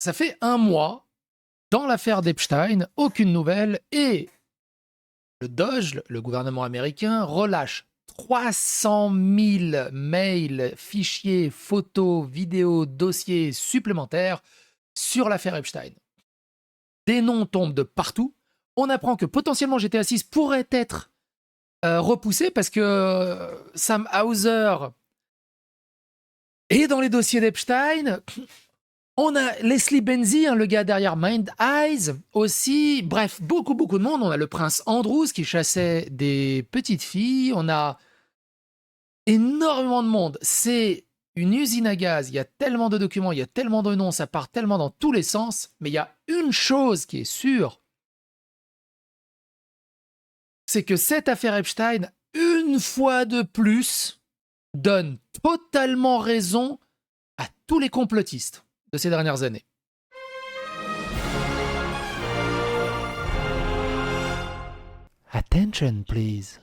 Ça fait un mois, dans l'affaire d'Epstein, aucune nouvelle, et le Doge, le gouvernement américain, relâche 300 000 mails, fichiers, photos, vidéos, dossiers supplémentaires sur l'affaire Epstein. Des noms tombent de partout. On apprend que potentiellement GTA 6 pourrait être repoussé parce que Sam Hauser est dans les dossiers d'Epstein. On a Leslie Benzi, le gars derrière Mind Eyes aussi. Bref, beaucoup de monde. On a le prince Andrews qui chassait des petites filles. On a énormément de monde. C'est une usine à gaz. Il y a tellement de documents, il y a tellement de noms, ça part tellement dans tous les sens. Mais il y a une chose qui est sûre, c'est que cette affaire Epstein, une fois de plus, donne totalement raison à tous les complotistes de ces dernières années. Attention, please.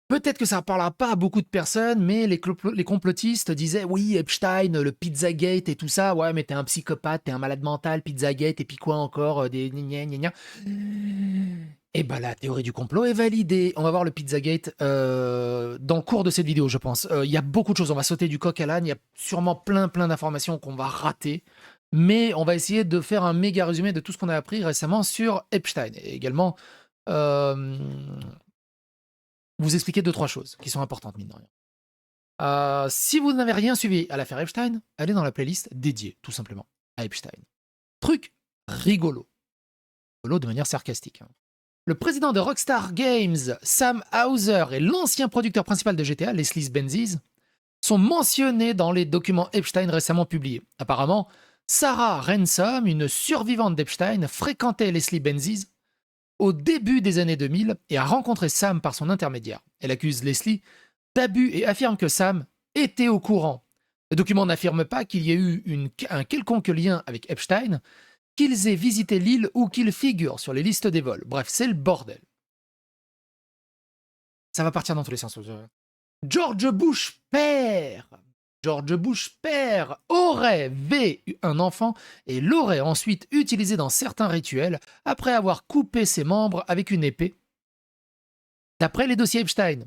Peut-être que ça ne parlera pas à beaucoup de personnes, mais les complotistes disaient oui, Epstein, le Pizzagate et tout ça, ouais, mais t'es un psychopathe, t'es un malade mental, Pizzagate, et puis quoi encore, des gna gna gna. Et bah la théorie du complot est validée. On va voir le Pizzagate dans le cours de cette vidéo, je pense. Il y a beaucoup de choses, on va sauter du coq à l'âne, il y a sûrement plein d'informations qu'on va rater, mais on va essayer de faire un méga résumé de tout ce qu'on a appris récemment sur Epstein. Et également, vous expliquer 2-3 choses qui sont importantes, mine de rien. Si vous n'avez rien suivi à l'affaire Epstein, allez dans la playlist dédiée, tout simplement, à Epstein. Truc rigolo. Rigolo de manière sarcastique. Le président de Rockstar Games, Sam Hauser, et l'ancien producteur principal de GTA, Leslie Benzies, sont mentionnés dans les documents Epstein récemment publiés. Apparemment, Sarah Ransom, une survivante d'Epstein, fréquentait Leslie Benzies au début des années 2000 et a rencontré Sam par son intermédiaire. Elle accuse Leslie d'abus et affirme que Sam était au courant. Le document n'affirme pas qu'il y ait eu un quelconque lien avec Epstein, qu'ils aient visité l'île ou qu'ils figurent sur les listes des vols. Bref, c'est le bordel. Ça va partir dans tous les sens. George Bush père aurait vu un enfant et l'aurait ensuite utilisé dans certains rituels après avoir coupé ses membres avec une épée. D'après les dossiers Epstein.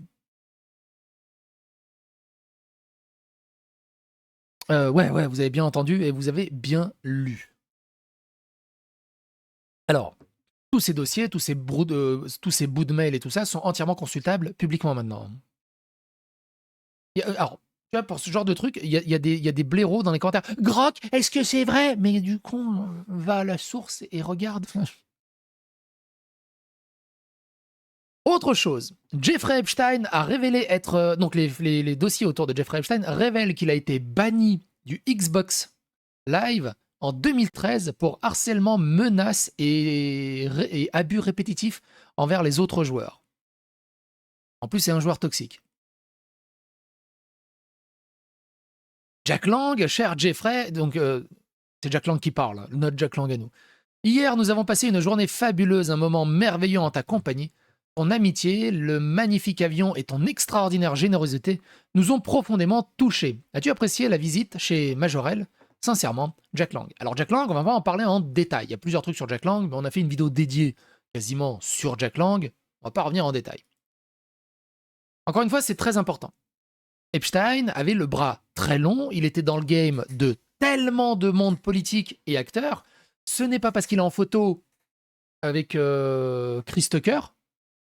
Ouais, vous avez bien entendu et vous avez bien lu. Alors, tous ces dossiers, tous ces bouts de mail et tout ça sont entièrement consultables publiquement maintenant. Alors, tu vois, pour ce genre de truc, il y a des blaireaux dans les commentaires. Grok, est-ce que c'est vrai? Mais du coup, va à la source et regarde. Autre chose, Jeffrey Epstein a révélé être... donc les dossiers autour de Jeffrey Epstein révèlent qu'il a été banni du Xbox Live en 2013 pour harcèlement, menaces et abus répétitifs envers les autres joueurs. En plus, c'est un joueur toxique. Jack Lang, cher Jeffrey, donc c'est Jack Lang qui parle, notre Jack Lang à nous. Hier, nous avons passé une journée fabuleuse, un moment merveilleux en ta compagnie. Ton amitié, le magnifique avion et ton extraordinaire générosité nous ont profondément touchés. As-tu apprécié la visite chez Majorel? Sincèrement, Jack Lang. Alors Jack Lang, on va pas en parler en détail. Il y a plusieurs trucs sur Jack Lang, mais on a fait une vidéo dédiée quasiment sur Jack Lang. On va pas revenir en détail. Encore une fois, c'est très important. Epstein avait le bras très long, il était dans le game de tellement de monde politique et acteurs. Ce n'est pas parce qu'il est en photo avec Chris Tucker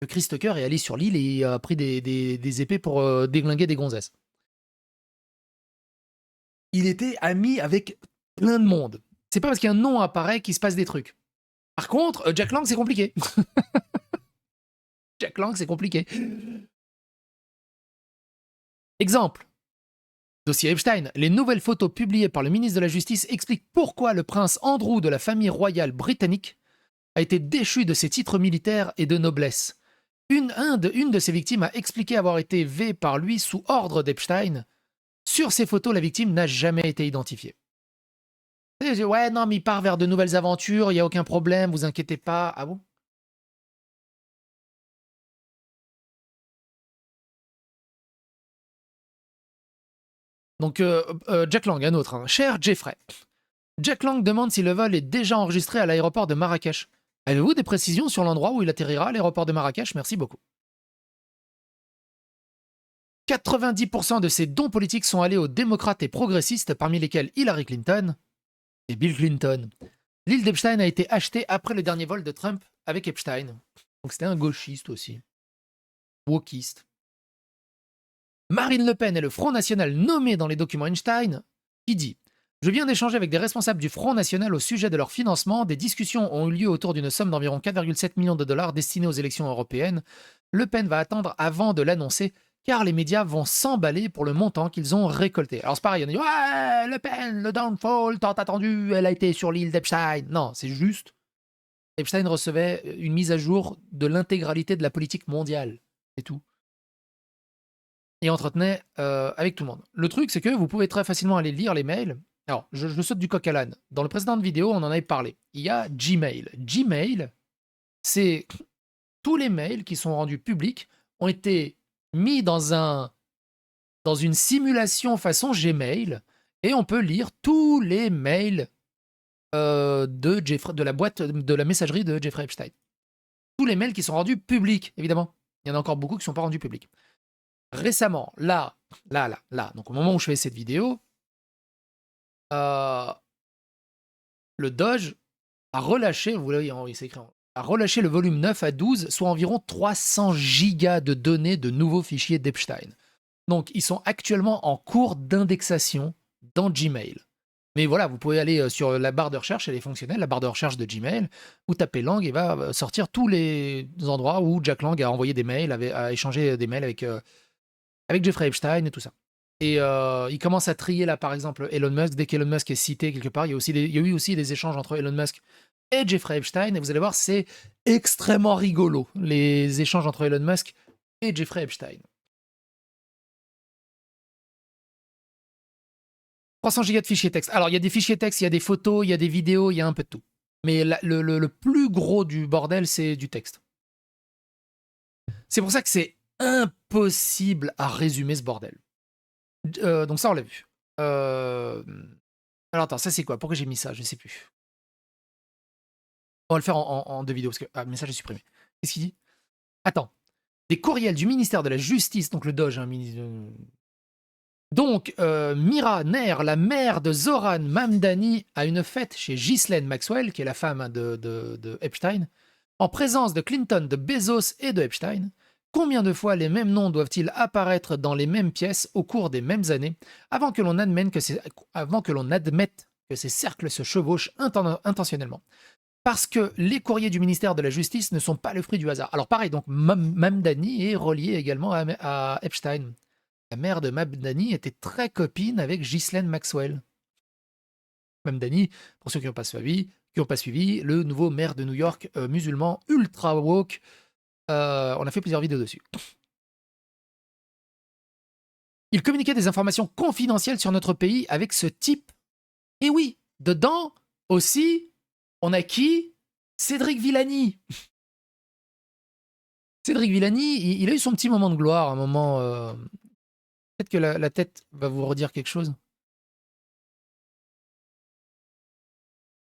que Chris Tucker est allé sur l'île et a pris des épées pour déglinguer des gonzesses. Il était ami avec plein de monde. C'est pas parce qu'un nom apparaît qu'il se passe des trucs. Par contre, Jack Lang, c'est compliqué. Jack Lang, c'est compliqué. Exemple. Dossier Epstein. Les nouvelles photos publiées par le ministre de la Justice expliquent pourquoi le prince Andrew de la famille royale britannique a été déchu de ses titres militaires et de noblesse. Une de ses victimes a expliqué avoir été vue par lui sous ordre d'Epstein. Sur ces photos, la victime n'a jamais été identifiée. Ouais, non, mais il part vers de nouvelles aventures, il n'y a aucun problème, vous inquiétez pas. Ah bon? Donc, Jack Lang, un autre. Cher Jeffrey, Jack Lang demande si le vol est déjà enregistré à l'aéroport de Marrakech. Avez-vous des précisions sur l'endroit où il atterrira à l'aéroport de Marrakech? Merci beaucoup. 90% de ses dons politiques sont allés aux démocrates et progressistes, parmi lesquels Hillary Clinton et Bill Clinton. L'île d'Epstein a été achetée après le dernier vol de Trump avec Epstein. Donc c'était un gauchiste aussi. Wokiste. Marine Le Pen est le Front National nommé dans les documents Einstein, qui dit « Je viens d'échanger avec des responsables du Front National au sujet de leur financement. Des discussions ont eu lieu autour d'une somme d'environ 4,7 millions de dollars destinée aux élections européennes. Le Pen va attendre avant de l'annoncer, car les médias vont s'emballer pour le montant qu'ils ont récolté. » Alors c'est pareil, on dit « Ouais, Le Pen, le downfall, tant attendu, elle a été sur l'île d'Epstein. » Non, c'est juste, Epstein recevait une mise à jour de l'intégralité de la politique mondiale. C'est tout. Et entretenait avec tout le monde. Le truc, c'est que vous pouvez très facilement aller lire les mails. Alors, je saute du coq à l'âne. Dans le précédente vidéo, on en avait parlé. Il y a Gmail. Gmail, c'est tous les mails qui sont rendus publics ont été mis dans une simulation façon Gmail et on peut lire tous les mails de la boîte de la messagerie de Jeffrey Epstein. Tous les mails qui sont rendus publics, évidemment. Il y en a encore beaucoup qui ne sont pas rendus publics. Récemment, là, donc au moment où je fais cette vidéo, le Doge a relâché, vous voyez, c'est écrit, a relâché le volume 9 à 12, soit environ 300 gigas de données de nouveaux fichiers d'Epstein. Donc, ils sont actuellement en cours d'indexation dans Gmail. Mais voilà, vous pouvez aller sur la barre de recherche, elle est fonctionnelle, la barre de recherche de Gmail, vous tapez Lang et va sortir tous les endroits où Jack Lang a envoyé des mails, a échangé des mails avec Jeffrey Epstein et tout ça. Et il commence à trier là, par exemple, Elon Musk. Dès qu'Elon Musk est cité quelque part, il y a eu aussi des échanges entre Elon Musk et Jeffrey Epstein. Et vous allez voir, c'est extrêmement rigolo, les échanges entre Elon Musk et Jeffrey Epstein. 300 gigas de fichiers texte. Alors, il y a des fichiers texte, il y a des photos, il y a des vidéos, il y a un peu de tout. Mais le plus gros du bordel, c'est du texte. C'est pour ça que c'est impossible à résumer ce bordel. Donc ça, on l'a vu. Alors attends, ça c'est quoi? Pourquoi j'ai mis ça? Je ne sais plus. On va le faire en deux vidéos, parce que... Ah, le message est supprimé. Qu'est-ce qu'il dit? Attends. Des courriels du ministère de la Justice, donc le Doge, hein, Donc, Mira Nair, la mère de Zoran Mamdani, a une fête chez Ghislaine Maxwell, qui est la femme de Epstein, en présence de Clinton, de Bezos et de Epstein. Combien de fois les mêmes noms doivent-ils apparaître dans les mêmes pièces au cours des mêmes années avant que l'on admette que ces cercles se chevauchent intentionnellement? Parce que les courriers du ministère de la Justice ne sont pas le fruit du hasard. Alors pareil, donc Mamdani est relié également à Epstein. La mère de Mamdani était très copine avec Ghislaine Maxwell. Mamdani, pour ceux qui n'ont pas suivi, le nouveau maire de New York musulman ultra woke. On a fait plusieurs vidéos dessus. Il communiquait des informations confidentielles sur notre pays avec ce type. Et oui, dedans aussi, on a qui? Cédric Villani. Cédric Villani, il a eu son petit moment de gloire, un moment... Peut-être que la tête va vous redire quelque chose.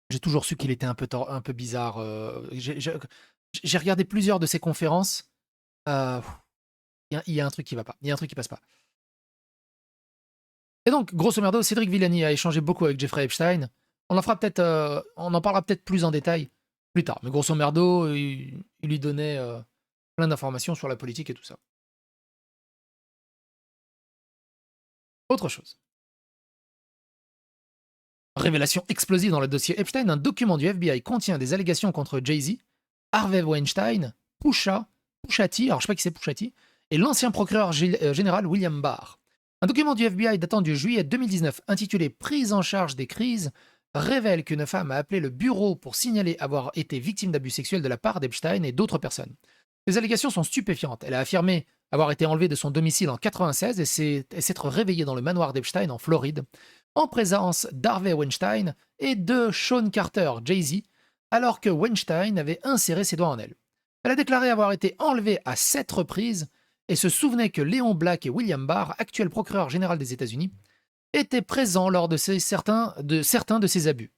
J'ai toujours su qu'il était un peu bizarre. J'ai regardé plusieurs de ses conférences. Il y a un truc qui va pas. Il y a un truc qui passe pas. Et donc, grosso merdo, Cédric Villani a échangé beaucoup avec Jeffrey Epstein. On en parlera peut-être plus en détail plus tard. Mais grosso merdo, il lui donnait plein d'informations sur la politique et tout ça. Autre chose. Révélation explosive dans le dossier Epstein, un document du FBI contient des allégations contre Jay-Z, Harvey Weinstein, Pouchati, alors je sais pas qui c'est Pouchati, et l'ancien procureur général William Barr. Un document du FBI datant du juillet 2019 intitulé « Prise en charge des crises » révèle qu'une femme a appelé le bureau pour signaler avoir été victime d'abus sexuels de la part d'Epstein et d'autres personnes. Les allégations sont stupéfiantes. Elle a affirmé avoir été enlevée de son domicile en 1996 et s'être réveillée dans le manoir d'Epstein en Floride, en présence d'Harvey Weinstein et de Sean Carter, Jay-Z, alors que Weinstein avait inséré ses doigts en elle. Elle a déclaré avoir été enlevée à 7 reprises et se souvenait que Léon Black et William Barr, actuel procureur général des États-Unis, étaient présents lors de certains de ces abus.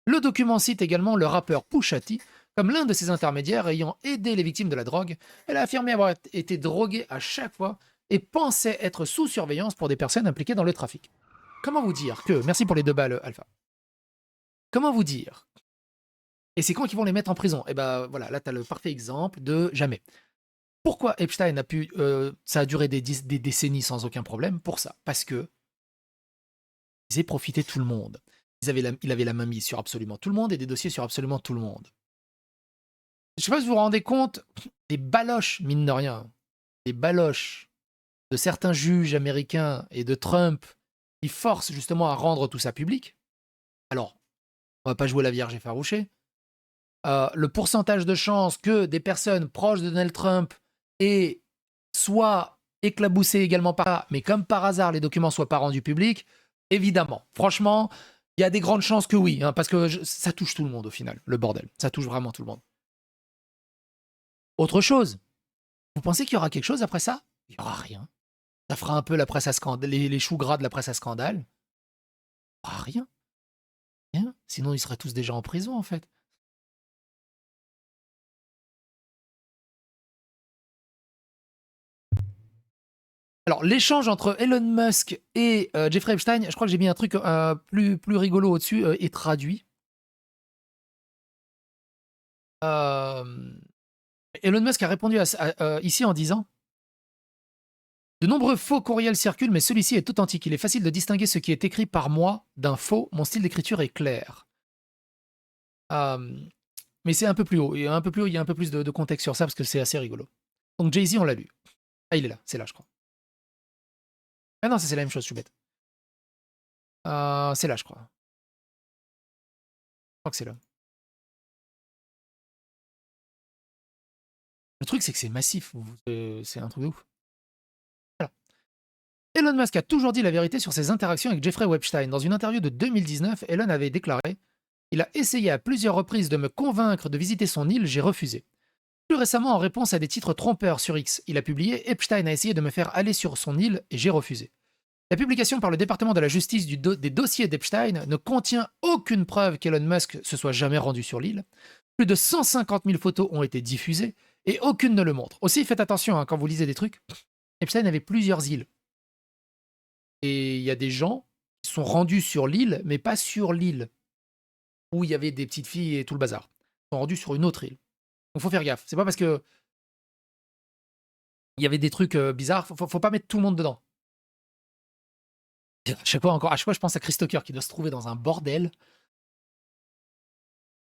Le document cite également le rappeur Pusha T comme l'un de ses intermédiaires ayant aidé les victimes de la drogue. Elle a affirmé avoir été droguée à chaque fois et pensait être sous surveillance pour des personnes impliquées dans le trafic. Comment vous dire que... Merci pour les 2 balles, Alpha. Comment vous dire? Et c'est quand qu'ils vont les mettre en prison? Et ben voilà, là t'as le parfait exemple de jamais. Pourquoi Epstein a pu... ça a duré des décennies sans aucun problème? Pour ça. Parce que ils avaient profité tout le monde. Il avait la main mise sur absolument tout le monde et des dossiers sur absolument tout le monde. Je sais pas si vous vous rendez compte des baloches, mine de rien, des baloches de certains juges américains et de Trump qui forcent justement à rendre tout ça public. Alors, on va pas jouer la Vierge effarouchée. Le pourcentage de chances que des personnes proches de Donald Trump aient soit éclaboussé également par là, mais comme par hasard les documents soient pas rendus publics, évidemment. Franchement, il y a des grandes chances que oui, hein, parce que ça touche tout le monde au final, le bordel. Ça touche vraiment tout le monde. Autre chose, vous pensez qu'il y aura quelque chose après ça? Il n'y aura rien. Ça fera un peu la presse à scandale, les choux gras de la presse à scandale. Il n'y aura rien. Rien. Sinon, ils seraient tous déjà en prison, en fait. Alors, l'échange entre Elon Musk et Jeffrey Epstein, je crois que j'ai mis un truc plus rigolo au-dessus et traduit. Elon Musk a répondu ici en disant: de nombreux faux courriels circulent, mais celui-ci est authentique. Il est facile de distinguer ce qui est écrit par moi d'un faux. Mon style d'écriture est clair. Mais c'est un peu plus haut. Et un peu plus haut, il y a un peu plus de contexte sur ça parce que c'est assez rigolo. Donc Jay-Z, on l'a lu. Ah, il est là. C'est là, je crois. Ah non, ça c'est la même chose, je suis bête. C'est là, je crois. Je crois que c'est là. Le truc, c'est que c'est massif. C'est un truc de ouf. Voilà. Elon Musk a toujours dit la vérité sur ses interactions avec Jeffrey Epstein. Dans une interview de 2019, Elon avait déclaré: il a essayé à plusieurs reprises de me convaincre de visiter son île, j'ai refusé. Plus récemment, en réponse à des titres trompeurs sur X, il a publié: Epstein a essayé de me faire aller sur son île et j'ai refusé. La publication par le département de la justice des dossiers d'Epstein ne contient aucune preuve qu'Elon Musk se soit jamais rendu sur l'île. Plus de 150 000 photos ont été diffusées et aucune ne le montre. Aussi, faites attention hein, quand vous lisez des trucs. Epstein avait plusieurs îles. Et il y a des gens qui sont rendus sur l'île, mais pas sur l'île où il y avait des petites filles et tout le bazar. Ils sont rendus sur une autre île. Donc faut faire gaffe. C'est pas parce que il y avait des trucs bizarres, faut pas mettre tout le monde dedans. À chaque fois, je pense à Chris Tucker qui doit se trouver dans un bordel.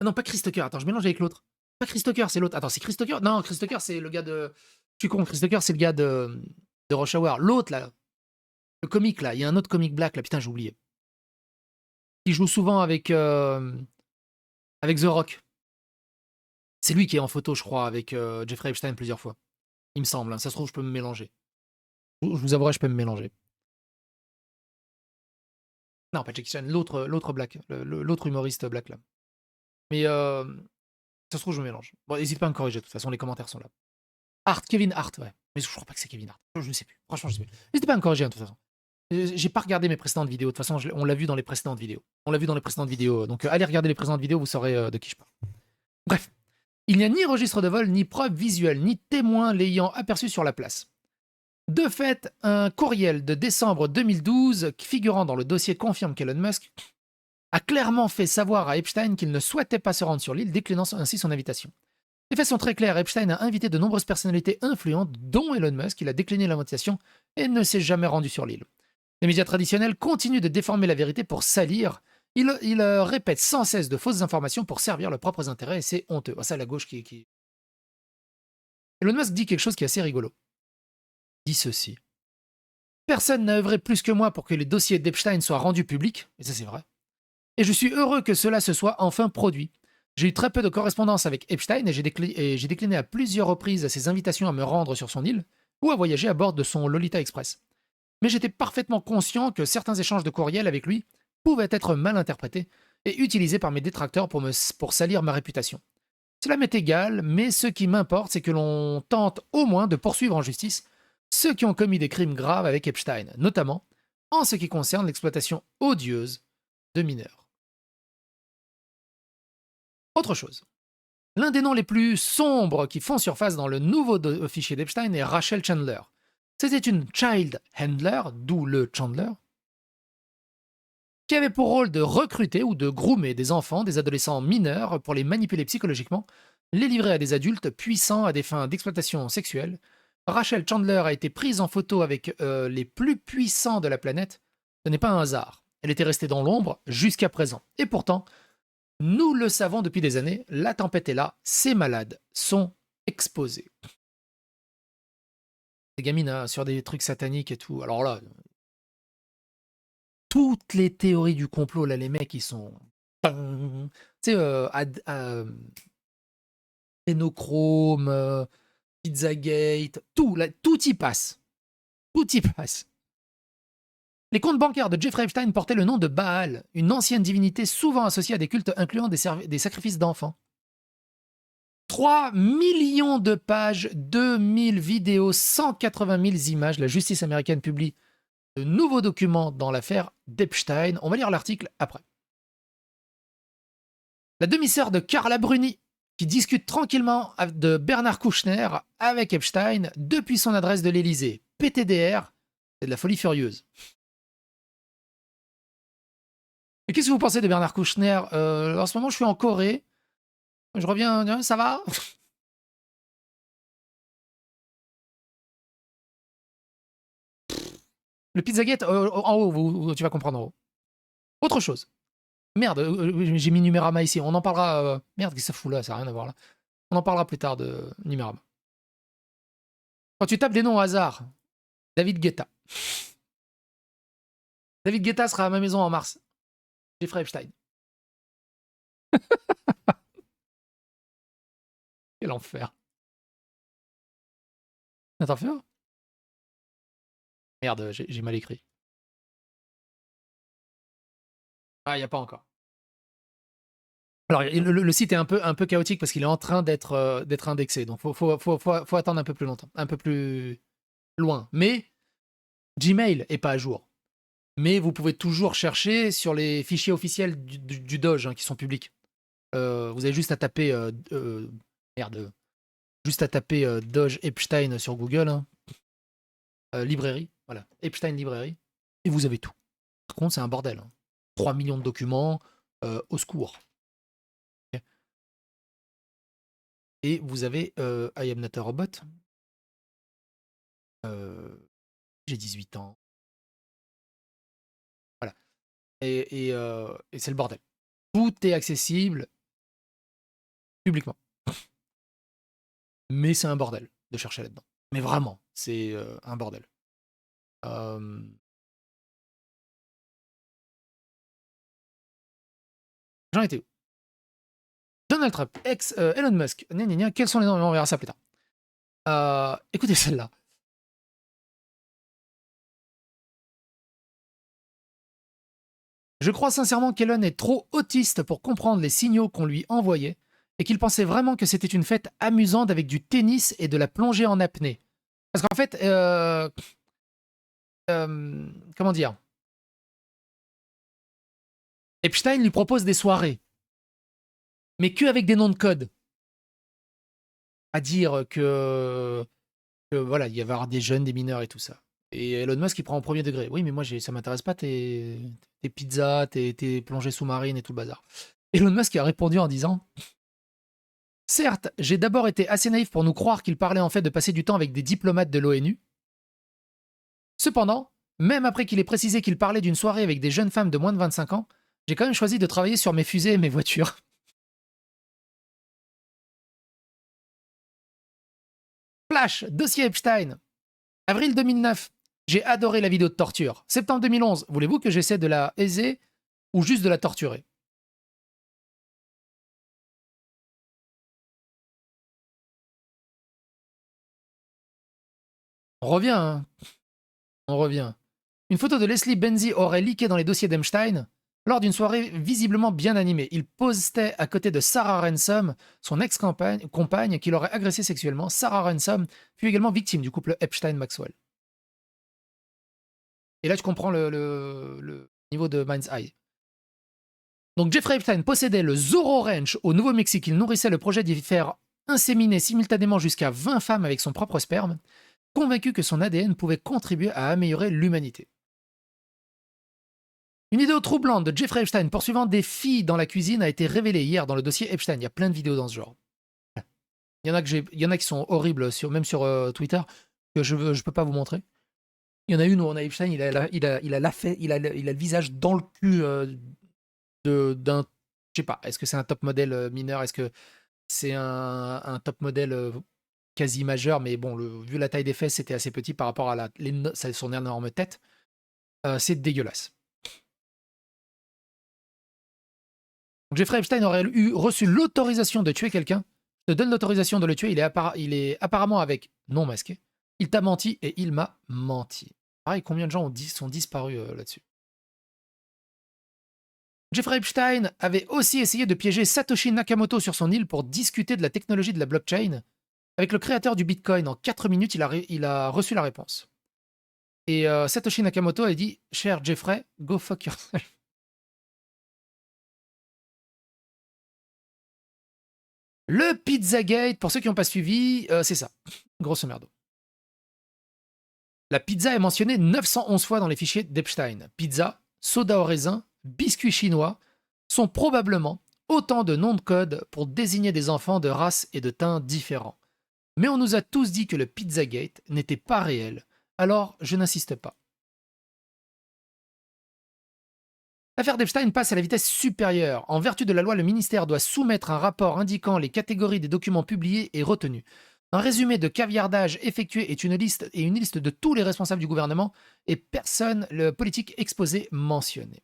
Ah non, pas Chris Tucker, attends, je mélange avec l'autre. Pas Chris Tucker, c'est l'autre. Attends, c'est Chris Tucker? Non, Chris Tucker, c'est le gars de. Je suis con, Chris Tucker, c'est le gars de Rush Hour. L'autre, là, le comique, là, il y a un autre comique black, là, putain, j'ai oublié. Qui joue souvent avec The Rock. C'est lui qui est en photo, je crois, avec Jeffrey Epstein plusieurs fois. Il me semble, hein. Ça se trouve, je peux me mélanger. Je vous avouerai, je peux me mélanger. Non, pas Jackie Chan, l'autre black, l'autre humoriste black, là. Mais ça se trouve, je me mélange. Bon, n'hésite pas à me corriger, de toute façon, les commentaires sont là. Kevin Hart, ouais. Mais je crois pas que c'est Kevin Hart. Je ne sais plus. Franchement, je sais plus. N'hésitez pas à me corriger, hein, de toute façon. J'ai pas regardé mes précédentes vidéos. De toute façon, on l'a vu dans les précédentes vidéos. Donc, allez regarder les précédentes vidéos, vous saurez de qui je parle. Bref. Il n'y a ni registre de vol, ni preuve visuelle, ni témoin l'ayant aperçu sur la place. De fait, un courriel de décembre 2012, figurant dans le dossier, confirme qu'Elon Musk a clairement fait savoir à Epstein qu'il ne souhaitait pas se rendre sur l'île, déclinant ainsi son invitation. Les faits sont très clairs, Epstein a invité de nombreuses personnalités influentes, dont Elon Musk. Il a décliné l'invitation et ne s'est jamais rendu sur l'île. Les médias traditionnels continuent de déformer la vérité pour salir. Ils répètent sans cesse de fausses informations pour servir leurs propres intérêts et c'est honteux. Ah, ça, la gauche qui... Elon Musk dit quelque chose qui est assez rigolo. Il dit ceci: personne n'a œuvré plus que moi pour que les dossiers d'Epstein soient rendus publics, et ça c'est vrai. Et je suis heureux que cela se soit enfin produit. J'ai eu très peu de correspondance avec Epstein et j'ai décliné à plusieurs reprises ses invitations à me rendre sur son île ou à voyager à bord de son Lolita Express. Mais j'étais parfaitement conscient que certains échanges de courriels avec lui pouvaient être mal interprétés et utilisés par mes détracteurs pour salir ma réputation. Cela m'est égal, mais ce qui m'importe, c'est que l'on tente au moins de poursuivre en justice ceux qui ont commis des crimes graves avec Epstein, notamment en ce qui concerne l'exploitation odieuse de mineurs. Autre chose. L'un des noms les plus sombres qui font surface dans le nouveau fichier d'Epstein est Rachel Chandler. C'était une child handler, d'où le Chandler, qui avait pour rôle de recruter ou de groomer des enfants, des adolescents mineurs pour les manipuler psychologiquement, les livrer à des adultes puissants à des fins d'exploitation sexuelle. Rachel Chandler a été prise en photo avec les plus puissants de la planète. Ce n'est pas un hasard. Elle était restée dans l'ombre jusqu'à présent. Et pourtant, nous le savons depuis des années, la tempête est là, ces malades sont exposés. Des gamines hein, sur des trucs sataniques et tout. Alors là, toutes les théories du complot, là, les mecs, ils sont... Tu sais, Phénochrome, Pizzagate, tout, là, tout y passe. Tout y passe. Les comptes bancaires de Jeffrey Epstein portaient le nom de Baal, une ancienne divinité souvent associée à des cultes incluant des sacrifices d'enfants. 3 millions de pages, 2000 vidéos, 180 000 images. La justice américaine publie de nouveaux documents dans l'affaire d'Epstein. On va lire l'article après. La demi-sœur de Carla Bruni, qui discute tranquillement de Bernard Kouchner avec Epstein depuis son adresse de l'Élysée. PTDR, c'est de la folie furieuse. Et qu'est-ce que vous pensez de Bernard Kouchner En ce moment, je suis en Corée. Je reviens, ça va Le Pizzagate, en haut, tu vas comprendre en haut. Autre chose. Merde, j'ai mis Numérama ici. On en parlera. Merde, qu'est-ce que ça fout là? Ça n'a rien à voir là. On en parlera plus tard de Numérama. Quand tu tapes des noms au hasard, David Guetta. David Guetta sera à ma maison en mars. Jeffrey Epstein. Quel enfer. Attends, fais voir. Merde, j'ai mal écrit. Ah, il n'y a pas encore. Alors, le site est un peu chaotique parce qu'il est en train d'être indexé. Donc, faut attendre un peu plus longtemps. Un peu plus loin. Mais Gmail est pas à jour. Mais vous pouvez toujours chercher sur les fichiers officiels du Doge hein, qui sont publics. Vous avez juste à taper juste à taper Doge Epstein sur Google. Hein. Librairie, voilà. Epstein librairie. Et vous avez tout. Par contre, c'est un bordel. Hein. 3 millions de documents, au secours. Okay. Et vous avez I am not a robot. J'ai 18 ans. Voilà. Et c'est le bordel. Tout est accessible publiquement. Mais c'est un bordel de chercher là-dedans. Mais vraiment, c'est un bordel. J'en étais où? Donald Trump, ex Elon Musk. Quels sont les noms? On verra ça plus tard. Écoutez celle-là. Je crois sincèrement qu'Elon est trop autiste pour comprendre les signaux qu'on lui envoyait et qu'il pensait vraiment que c'était une fête amusante avec du tennis et de la plongée en apnée. Parce qu'en fait, comment dire? Epstein lui propose des soirées, mais que avec des noms de code. À dire que voilà, il y avoir des jeunes, des mineurs et tout ça. Et Elon Musk, il prend au premier degré. Oui, mais moi, ça m'intéresse pas tes pizzas, tes plongées sous-marines et tout le bazar. Elon Musk a répondu en disant certes, j'ai d'abord été assez naïf pour nous croire qu'il parlait en fait de passer du temps avec des diplomates de l'ONU. Cependant, même après qu'il ait précisé qu'il parlait d'une soirée avec des jeunes femmes de moins de 25 ans, j'ai quand même choisi de travailler sur mes fusées et mes voitures. Flash, dossier Epstein. Avril 2009. J'ai adoré la vidéo de torture. Septembre 2011. Voulez-vous que j'essaie de la aiser ou juste de la torturer? On revient, hein. On revient. Une photo de Leslie Benzi aurait leaké dans les dossiers d'Epstein lors d'une soirée visiblement bien animée. Il postait à côté de Sarah Ransom, son ex-compagne qui l'aurait agressé sexuellement. Sarah Ransom fut également victime du couple Epstein-Maxwell. Et là, tu comprends le niveau de Mind's Eye. Donc Jeffrey Epstein possédait le Zorro Ranch au Nouveau-Mexique. Il nourrissait le projet d'y faire inséminer simultanément jusqu'à 20 femmes avec son propre sperme, convaincu que son ADN pouvait contribuer à améliorer l'humanité. Une vidéo troublante de Jeffrey Epstein poursuivant des filles dans la cuisine a été révélée hier dans le dossier Epstein. Il y a plein de vidéos dans ce genre. Il y en a qui sont horribles, même sur Twitter, que je peux pas vous montrer. Il y en a une où on a Epstein, il a le visage dans le cul d'un... Je sais pas, est-ce que c'est un top modèle mineur? Est-ce que c'est un top modèle quasi majeur? Mais bon, vu la taille des fesses, c'était assez petit par rapport à son énorme tête. C'est dégueulasse. Donc Jeffrey Epstein aurait reçu l'autorisation de tuer quelqu'un. Je te donne l'autorisation de le tuer. Il est apparemment avec non masqué. Il t'a menti et il m'a menti. Pareil, combien de gens sont disparus là-dessus? Jeffrey Epstein avait aussi essayé de piéger Satoshi Nakamoto sur son île pour discuter de la technologie de la blockchain. Avec le créateur du Bitcoin, en 4 minutes, il a reçu la réponse. Et Satoshi Nakamoto a dit « Cher Jeffrey, go fuck yourself ». Le Pizzagate, pour ceux qui n'ont pas suivi, c'est ça. Grosso merdo. La pizza est mentionnée 911 fois dans les fichiers d'Epstein. Pizza, soda au raisin, biscuits chinois sont probablement autant de noms de code pour désigner des enfants de races et de teints différents. Mais on nous a tous dit que le Pizzagate n'était pas réel, alors je n'insiste pas. L'affaire d'Epstein passe à la vitesse supérieure. En vertu de la loi, le ministère doit soumettre un rapport indiquant les catégories des documents publiés et retenus. Un résumé de caviardage effectué est une liste de tous les responsables du gouvernement et personne politique exposé mentionné.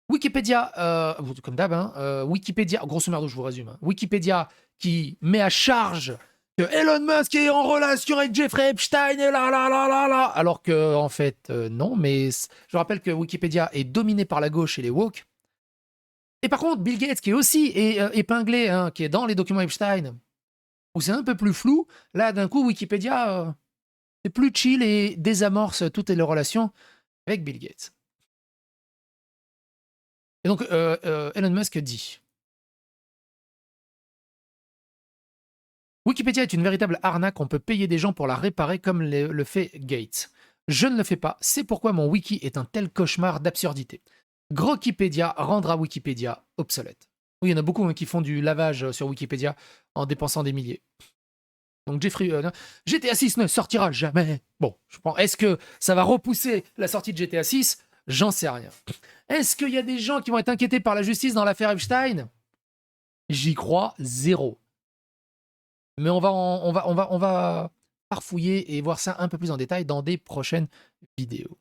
Wikipédia, comme d'hab, Wikipédia, grosso merdo, je vous résume. Wikipédia qui met à charge que Elon Musk est en relation avec Jeffrey Epstein et là, alors que en fait non, mais je rappelle que Wikipédia est dominé par la gauche et les woke. Et par contre, Bill Gates qui est aussi épinglé, qui est dans les documents Epstein, où c'est un peu plus flou, là d'un coup Wikipédia c'est plus chill et désamorce toutes les relations avec Bill Gates. Et donc Elon Musk dit: Wikipédia est une véritable arnaque, on peut payer des gens pour la réparer comme le fait Gates. Je ne le fais pas, c'est pourquoi mon wiki est un tel cauchemar d'absurdité. Grokipédia rendra Wikipédia obsolète. Oui, il y en a beaucoup qui font du lavage sur Wikipédia en dépensant des milliers. Donc GTA 6 ne sortira jamais. Bon, je pense, est-ce que ça va repousser la sortie de GTA 6? J'en sais rien. Est-ce qu'il y a des gens qui vont être inquiétés par la justice dans l'affaire Epstein? J'y crois zéro. Mais on va farfouiller et voir ça un peu plus en détail dans des prochaines vidéos.